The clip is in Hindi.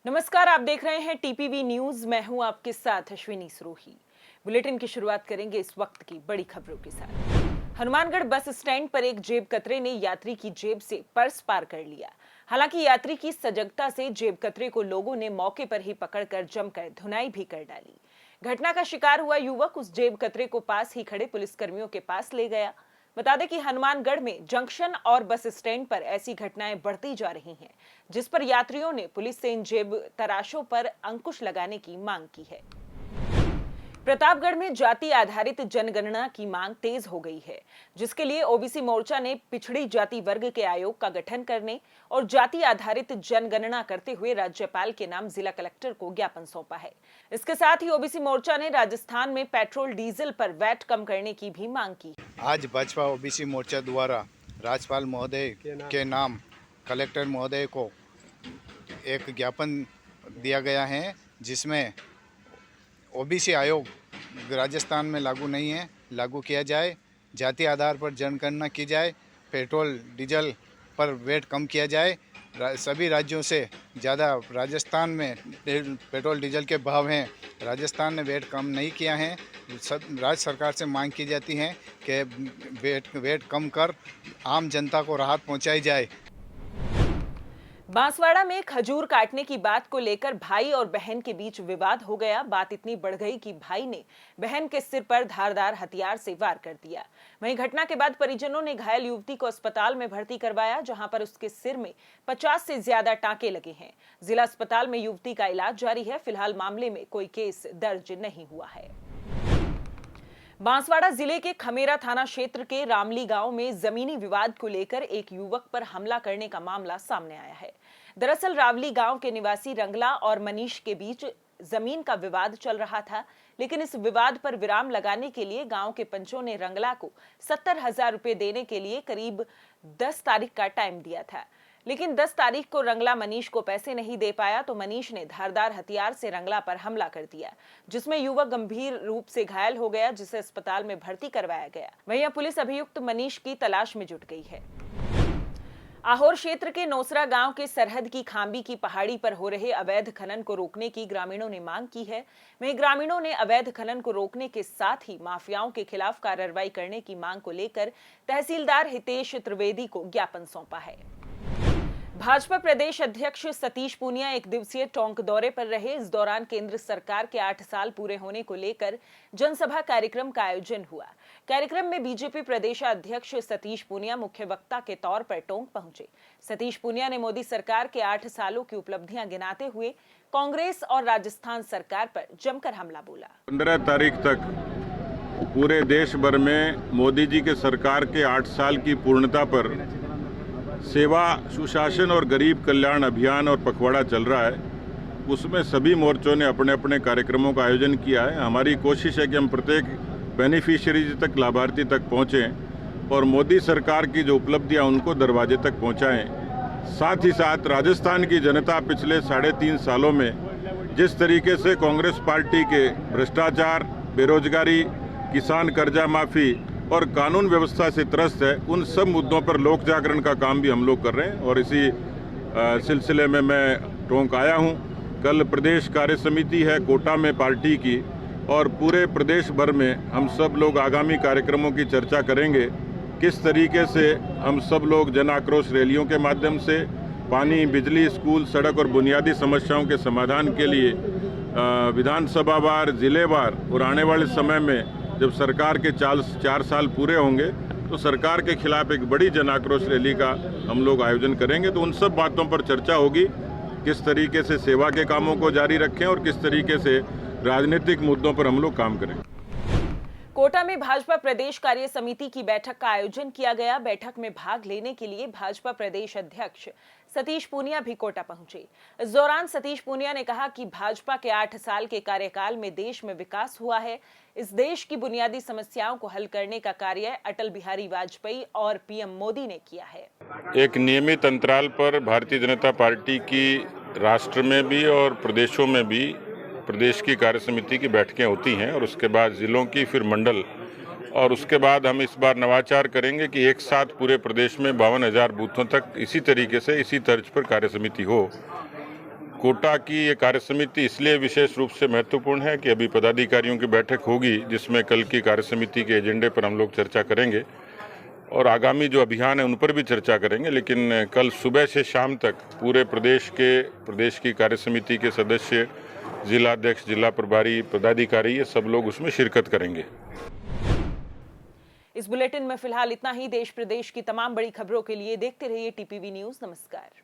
नमस्कार, आप देख रहे हैं टीपीवी न्यूज। मैं हूं आपके साथ अश्विनी सरोही। बुलेटिन की शुरुआत करेंगे इस वक्त की बड़ी खबरों के साथ। हनुमानगढ़ बस स्टैंड पर एक जेब कतरे ने यात्री की जेब से पर्स पार कर लिया। हालांकि यात्री की सजगता से जेब कतरे को लोगों ने मौके पर ही पकड़कर जमकर धुनाई भी कर डाली। घटना का शिकार हुआ युवक उस जेब कतरे को पास ही खड़े पुलिसकर्मियों के पास ले गया। बता दें कि हनुमानगढ़ में जंक्शन और बस स्टैंड पर ऐसी घटनाएं बढ़ती जा रही हैं, जिस पर यात्रियों ने पुलिस से इन जेब तराशों पर अंकुश लगाने की मांग की है। प्रतापगढ़ में जाति आधारित जनगणना की मांग तेज हो गई है, जिसके लिए ओबीसी मोर्चा ने पिछड़ी जाति वर्ग के आयोग का गठन करने और जाति आधारित जनगणना करते हुए राज्यपाल के नाम जिला कलेक्टर को ज्ञापन सौंपा है। इसके साथ ही ओबीसी मोर्चा ने राजस्थान में पेट्रोल डीजल पर वैट कम करने की भी मांग की। आज भाजपा ओबीसी मोर्चा द्वारा राज्यपाल महोदय के नाम कलेक्टर महोदय को एक ज्ञापन दिया गया है, जिसमें ओबीसी आयोग राजस्थान में लागू नहीं है, लागू किया जाए, जाति आधार पर जनगणना की जाए, पेट्रोल डीजल पर वेट कम किया जाए। सभी राज्यों से ज़्यादा राजस्थान में पेट्रोल डीजल के भाव हैं, राजस्थान ने वेट कम नहीं किया है। राज्य सरकार से मांग की जाती है कि वेट कम कर आम जनता को राहत पहुंचाई जाए। बांसवाड़ा में खजूर काटने की बात को लेकर भाई और बहन के बीच विवाद हो गया। बात इतनी बढ़ गई कि भाई ने बहन के सिर पर धारदार हथियार से वार कर दिया। वहीं घटना के बाद परिजनों ने घायल युवती को अस्पताल में भर्ती करवाया, जहां पर उसके सिर में 50 से ज्यादा टांके लगे हैं। जिला अस्पताल में युवती का इलाज जारी है। फिलहाल मामले में कोई केस दर्ज नहीं हुआ है। बांसवाड़ा जिले के खमेरा थाना क्षेत्र के रामली गांव में जमीनी विवाद को लेकर एक युवक पर हमला करने का मामला सामने आया है। दरअसल रावली गांव के निवासी रंगला और मनीष के बीच जमीन का विवाद चल रहा था, लेकिन इस विवाद पर विराम लगाने के लिए गांव के पंचों ने रंगला को 70,000 रुपए देने के लिए करीब 10 तारीख का टाइम दिया था। लेकिन 10 तारीख को रंगला मनीष को पैसे नहीं दे पाया, तो मनीष ने धारदार हथियार से रंगला पर हमला कर दिया, जिसमें युवक गंभीर रूप से घायल हो गया, जिसे अस्पताल में भर्ती करवाया गया। वहीं पुलिस अभियुक्त मनीष की तलाश में जुट गई है। आहोर क्षेत्र के नोसरा गांव के सरहद की खांबी की पहाड़ी पर हो रहे अवैध खनन को रोकने की ग्रामीणों ने मांग की है। वहीं ग्रामीणों ने अवैध खनन को रोकने के साथ ही माफियाओं के खिलाफ कार्रवाई करने की मांग को लेकर तहसीलदार हितेश त्रिवेदी को ज्ञापन सौंपा है। भाजपा प्रदेश अध्यक्ष सतीश पूनिया एक दिवसीय टोंक दौरे पर रहे। इस दौरान केंद्र सरकार के 8 साल पूरे होने को लेकर जनसभा कार्यक्रम का आयोजन हुआ। कार्यक्रम में बीजेपी प्रदेशाध्यक्ष सतीश पूनिया मुख्य वक्ता के तौर पर टोंक पहुंचे। सतीश पूनिया ने मोदी सरकार के 8 सालों की उपलब्धियां गिनाते हुए कांग्रेस और राजस्थान सरकार पर जमकर हमला बोला। 15 तारीख तक पूरे देश भर में मोदी जी के सरकार के 8 साल की पूर्णता पर सेवा, सुशासन और गरीब कल्याण अभियान और पखवाड़ा चल रहा है। उसमें सभी मोर्चों ने अपने अपने कार्यक्रमों का आयोजन किया है। हमारी कोशिश है कि हम प्रत्येक बेनिफिशियरीज तक, लाभार्थी तक पहुँचें और मोदी सरकार की जो उपलब्धियां उनको दरवाजे तक पहुँचाएं। साथ ही साथ राजस्थान की जनता पिछले 3.5 सालों में जिस तरीके से कांग्रेस पार्टी के भ्रष्टाचार, बेरोजगारी, किसान कर्जा माफ़ी और कानून व्यवस्था से त्रस्त है, उन सब मुद्दों पर लोक जागरण का काम भी हम लोग कर रहे हैं और इसी सिलसिले में मैं टोंक आया हूं। कल प्रदेश कार्य समिति है कोटा में पार्टी की, और पूरे प्रदेश भर में हम सब लोग आगामी कार्यक्रमों की चर्चा करेंगे। किस तरीके से हम सब लोग जन आक्रोश रैलियों के माध्यम से पानी, बिजली, स्कूल, सड़क और बुनियादी समस्याओं के समाधान के लिए विधानसभा वार, जिलेवार और आने वाले समय में जब सरकार के 4 साल पूरे होंगे तो सरकार के खिलाफ एक बड़ी जन आक्रोश रैली का हम लोग आयोजन करेंगे। तो उन सब बातों पर चर्चा होगी, किस तरीके से सेवा के कामों को जारी रखें और किस तरीके से राजनीतिक मुद्दों पर हम लोग काम करें। कोटा में भाजपा प्रदेश कार्य समिति की बैठक का आयोजन किया गया। बैठक में भाग लेने के लिए भाजपा प्रदेश अध्यक्ष सतीश पूनिया भी कोटा पहुंचे। इस दौरान सतीश पूनिया ने कहा कि भाजपा के 8 साल के कार्यकाल में देश में विकास हुआ है। इस देश की बुनियादी समस्याओं को हल करने का कार्य अटल बिहारी वाजपेयी और पीएम मोदी ने किया है। एक नियमित अंतराल पर भारतीय जनता पार्टी की राष्ट्र में भी और प्रदेशों में भी प्रदेश की कार्य समिति की बैठकें होती हैं और उसके बाद जिलों की, फिर मंडल, और उसके बाद हम इस बार नवाचार करेंगे कि एक साथ पूरे प्रदेश में 52,000 बूथों तक इसी तरीके से, इसी तर्ज पर कार्य समिति हो। कोटा की ये कार्य समिति इसलिए विशेष रूप से महत्वपूर्ण है कि अभी पदाधिकारियों की बैठक होगी, जिसमें कल की कार्य समिति के एजेंडे पर हम लोग चर्चा करेंगे और आगामी जो अभियान है उन पर भी चर्चा करेंगे। लेकिन कल सुबह से शाम तक पूरे प्रदेश की कार्य समिति के सदस्य, जिलाध्यक्ष, जिला प्रभारी, पदाधिकारी, ये सब लोग उसमें शिरकत करेंगे। इस बुलेटिन में फिलहाल इतना ही। देश प्रदेश की तमाम बड़ी खबरों के लिए देखते रहिए टीपीवी न्यूज़। नमस्कार।